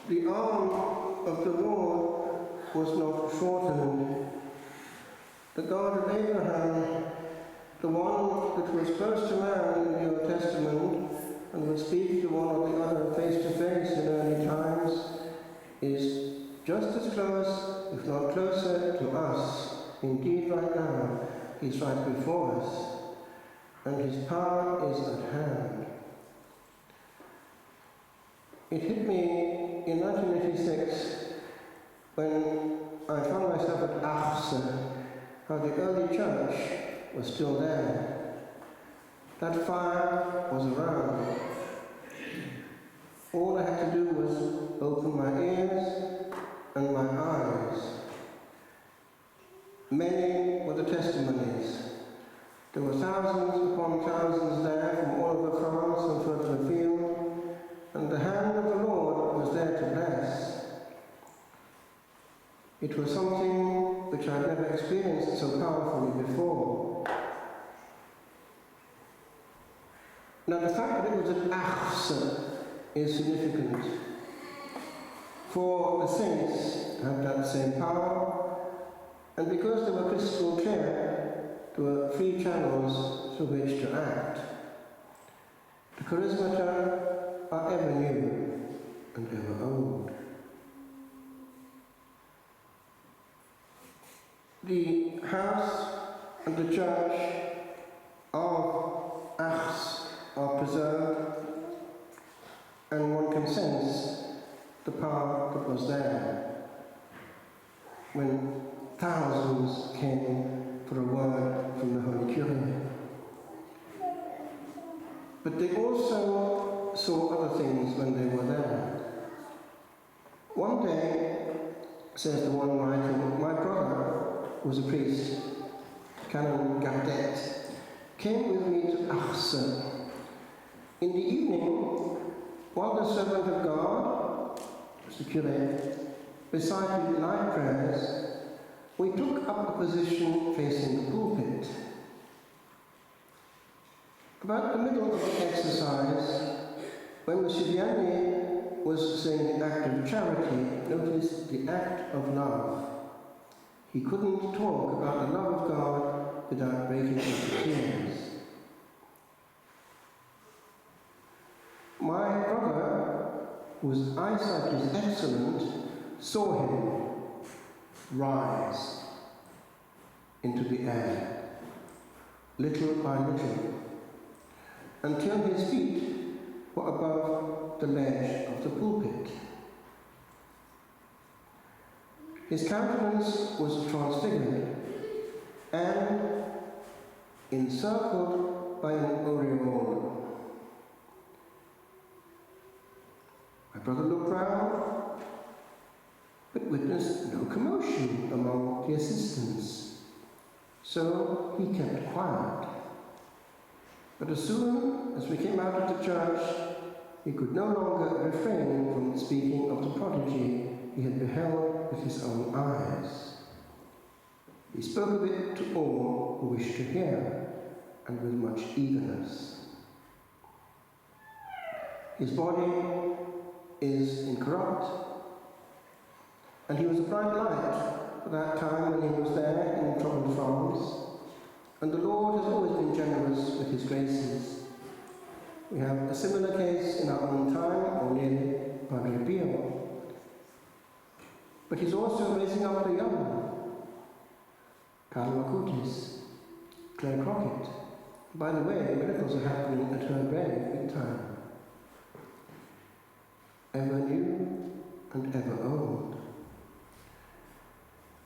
The arm of the Lord was not shortened. The God of Abraham, the one that was close to man in the Old Testament and would speak to one or the other face to face in early times, is just as close, if not closer, to us. Indeed, right now, he's right before us, and his power is at hand. It hit me in 1986 when I found myself at Achse, how the early church was still there. That fire was around. All I had to do was open my ears and my eyes. Many were the testimonies. There were thousands upon thousands there from all over France and further afield, and the hand of the Lord was there to bless. It was something which I'd never experienced so powerfully before. Now the fact that it was at Achse is significant, for the saints have that same power, and because they were crystal clear, there were free channels through which to act. The charismata are ever new and ever old. The house and the church of Achse are preserved, and one can sense the power that was there when thousands came for a word from the Holy Curé. But they also saw other things when they were there. One day, says the one writing, my brother, who was a priest, Canon Gardet, came with me to Achse. In the evening, while the servant of God, the curé, recited night prayers, we took up a position facing the pulpit. About the middle of the exercise, when M. Vianney was saying the act of charity, notice the act of love. He couldn't talk about the love of God without breaking into tears. My brother, whose eyesight was excellent, saw him rise into the air, little by little, until his feet were above the ledge of the pulpit. His countenance was transfigured and encircled by an aureole. My brother looked round, but witnessed no commotion among the assistants, so he kept quiet. But as soon as we came out of the church, he could no longer refrain from speaking of the prodigy he had beheld with his own eyes. He spoke of it to all who wished to hear, and with much eagerness. His body is incorrupt, and he was a bright light for that time when he was there in troubled France, and the Lord has always been generous with his graces. We have a similar case in our own time, or nearly, Padre Pio. But he's also raising up the young. Carlo Acutis, Claire Crockett. By the way, miracles are happening at her grave, big time. Ever new and ever old.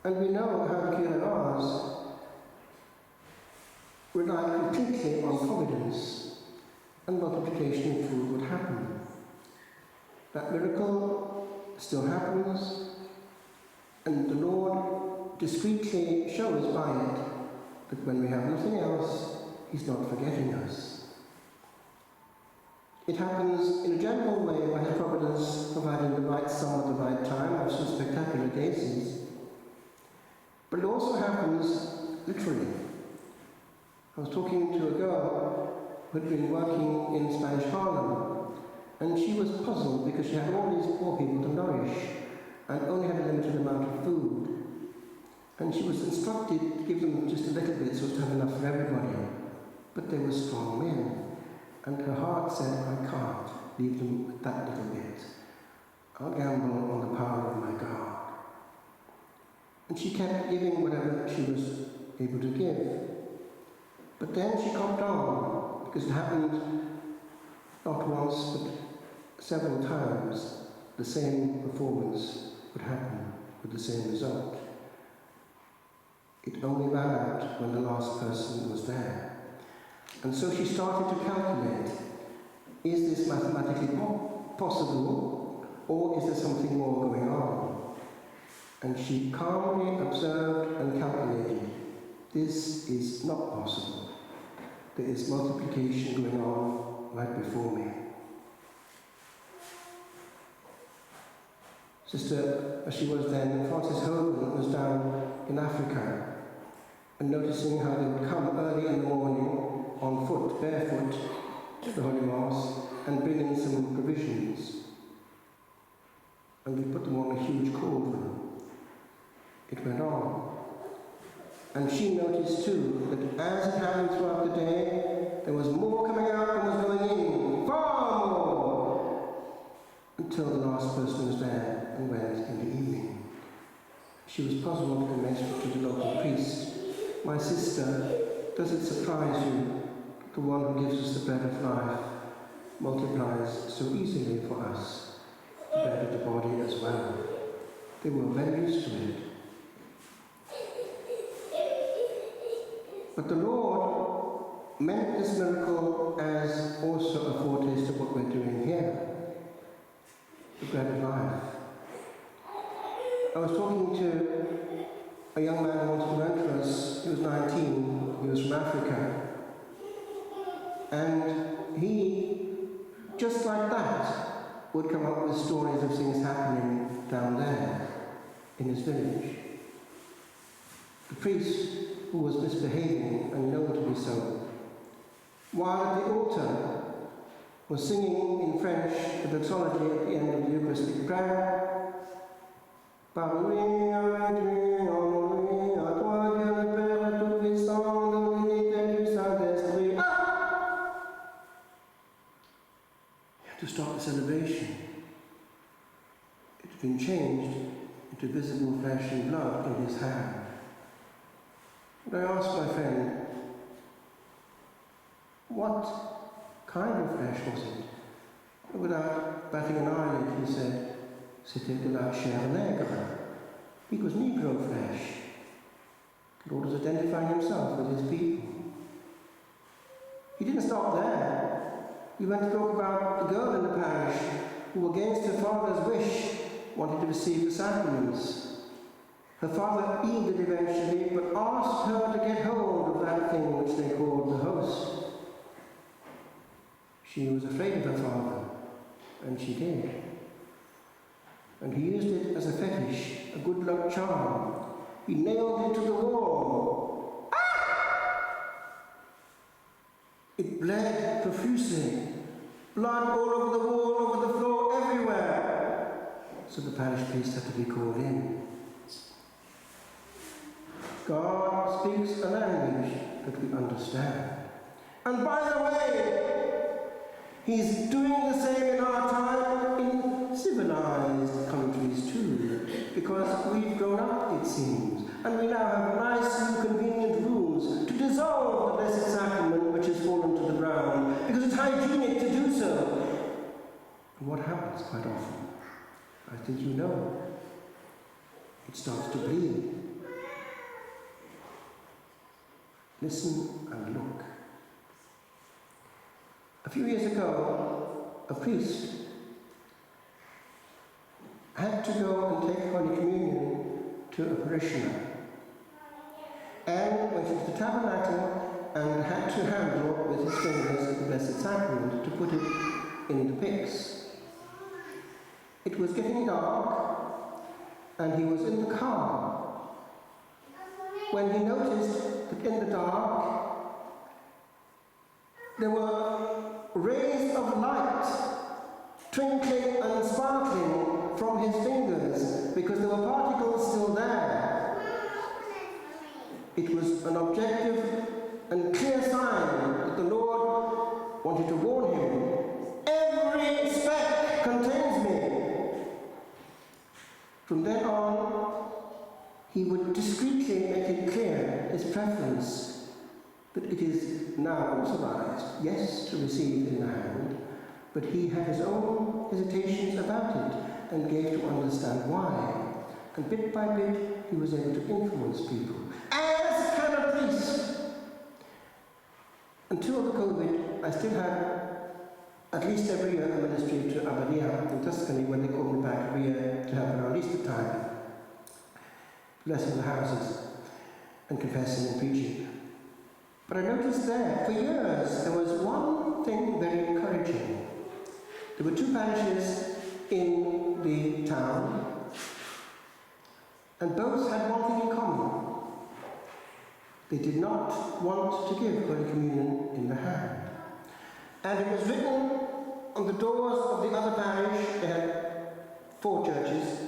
And we know how the Curés relied completely on providence, and multiplication of food would happen. That miracle still happens, and the Lord discreetly shows by it that when we have nothing else, he's not forgetting us. It happens in a general way by his providence providing the right sum at the right time of some spectacular cases. But it also happens literally. I was talking to a girl who had been working in Spanish Harlem, And she was puzzled because she had all these poor people to nourish and only had a limited amount of food. And she was instructed to give them just a little bit so as to have enough for everybody. But they were strong men. And her heart said, I can't leave them with that little bit. I'll gamble on the power of my God. And she kept giving whatever she was able to give. But then she copped on, because it happened not once, but several times. The same performance would happen with the same result. It only ran out when the last person was there. And so she started to calculate, is this mathematically possible, or is there something more going on? And she calmly observed and calculated, this is not possible. There is multiplication going on right before me. Sister, as she was then, Frances Hogan was down in Africa, and noticing how they would come early in the morning on foot, barefoot, to the Holy Mass and bring in some provisions. And we put them on a huge cauldron. It went on. And she noticed too that as it happened throughout the day, there was more coming out than was going in, far more, until the last person was there and went in the evening. She was puzzled and mentioned to the local priest, my sister, does it surprise you that the one who gives us the bread of life multiplies so easily for us, the bread of the body as well? They were very used to it. But the Lord meant this miracle as also a foretaste of what we're doing here, the bread of life. I was talking to a young man who wanted to enter us. He was 19, he was from Africa. And he, just like that, would come up with stories of things happening down there in his village. The priest, who was misbehaving and known to be so, while at the altar was singing in French the doxology at the end of the Eucharistic prayer, par lui, avec lui, en lui, à toi Dieu le Père Tout-Puissant, dans l'unité du Saint-Esprit. You have to start the celebration. It had been changed into visible flesh and blood in his hand. And I asked my friend, what kind of flesh was it? And without batting an eyelid, he said, c'était de la chair nègre. It was Negro flesh. The Lord was identifying himself with his people. He didn't stop there. He went to talk about the girl in the parish who, against her father's wish, wanted to receive the sacraments. Her father yielded eventually, but asked her to get hold of that thing which they called the host. She was afraid of her father, and she did. And he used it as a fetish, a good luck charm. He nailed it to the wall. Ah! It bled profusely. Blood all over the wall, over the floor, everywhere. So the parish priest had to be called in. God speaks a language that we understand. And by the way, he's doing the same in our time in civilized countries too, because we've grown up, it seems, and we now have nice new convenient rules to dissolve the Blessed Sacrament which has fallen to the ground, because it's hygienic to do so. And what happens quite often? I think you know. It starts to bleed. Listen and look. A few years ago, a priest had to go and take Holy Communion to a parishioner, and went into the tabernacle and had to handle with his fingers the Blessed Sacrament to put it in the pyx. It was getting dark, and he was in the car when he noticed that in the dark there were rays of light twinkling and sparkling from his fingers because there were particles still there. It was an objective and clear sign that the Lord wanted to warn him. Every speck contains me. From then on, he would discreetly make it clear his preference that it is now authorized, yes, to receive in the hand, but he had his own hesitations about it and gave to understand why. And bit by bit, he was able to influence people. As can a priest! Until the COVID, I still had at least every year a ministry to Abadia in Tuscany when they called me back every year to help around Easter time, blessing the houses and confessing and preaching. But I noticed there, for years, there was one thing very encouraging. There were two parishes in the town, and both had one thing in common. They did not want to give Holy Communion in the hand. And it was written on the doors of the other parish. They had 4 churches,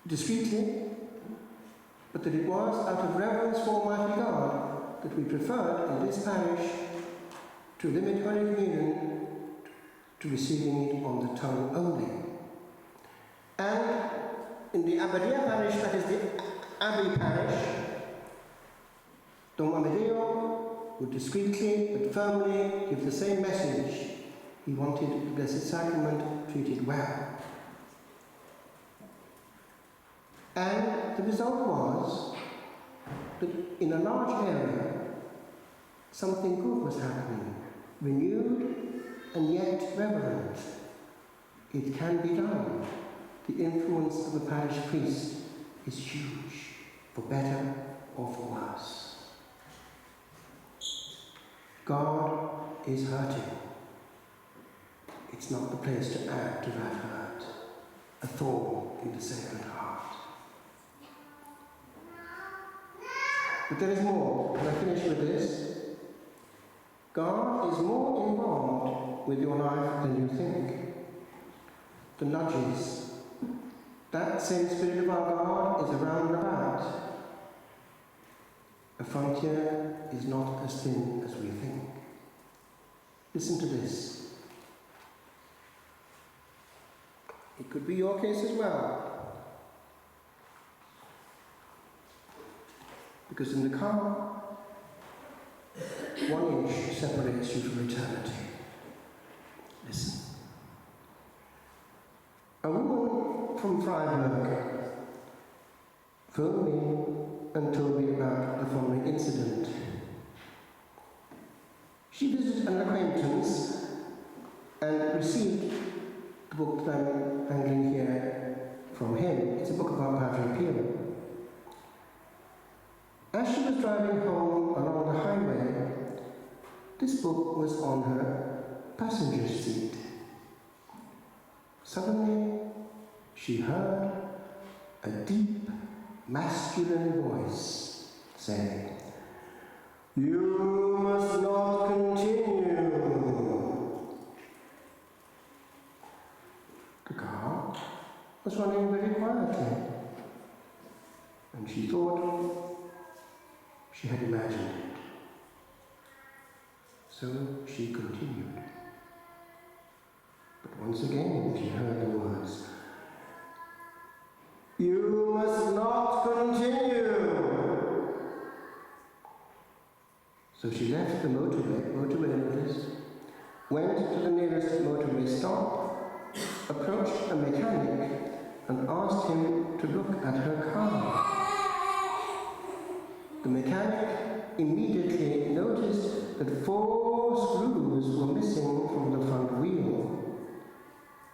discreetly, but that it was out of reverence for Almighty God that we preferred in this parish to limit Holy Communion to receiving it on the tongue only. And in the Abadia parish, that is the Abbey parish, Dom Amadeo would discreetly but firmly give the same message. He wanted the Blessed Sacrament treated well. And the result was that in a large area, something good was happening, renewed and yet reverent. It can be done. The influence of a parish priest is huge, for better or for worse. God is hurting. It's not the place to add to that hurt, a thorn in the Sacred Heart. But there is more, and I finish with this. God is more involved with your life than you think. The nudges, that same Spirit of our God is around and about. A frontier is not as thin as we think. Listen to this. It could be your case as well. Because in the car, 1 inch separates you from eternity. Listen. A woman from Freiburg phoned me and told me about the following incident. She visited an acquaintance and received the book that I'm handling here from him. It's a book about Padre Pio. As she was driving home along the highway, this book was on her passenger seat. Suddenly, she heard a deep, masculine voice saying, "You must not continue." The car was running very quietly, and she thought she had imagined it. So she continued. But once again she heard the words, "You must not continue." So she left the motorway notice, went to the nearest motorway stop, approached a mechanic and asked him to look at her car. The mechanic immediately noticed that 4 screws were missing from the front wheel,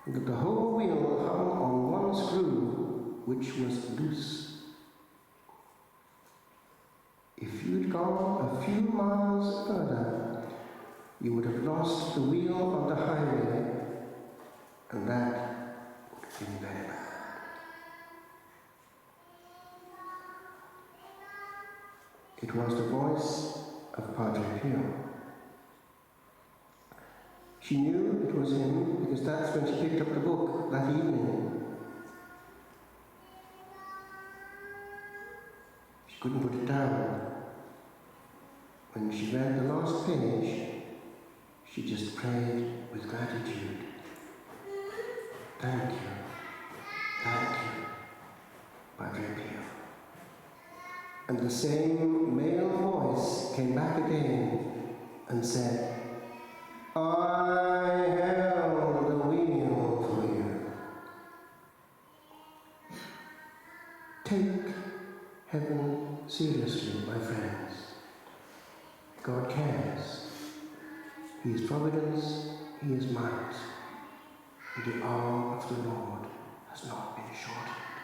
and that the whole wheel hung on 1 screw, which was loose. If you'd gone a few miles further, you would have lost the wheel on the highway, and that would have been very bad. It was the voice of Padre Pio. She knew it was him because that's when she picked up the book that evening. She couldn't put it down. When she read the last page, she just prayed with gratitude. Thank you, Padre Pio. And the same male voice came back again and said, I held the wheel for you. Take heaven seriously, my friends. God cares. He is providence, He is might, and the arm of the Lord has not been shortened.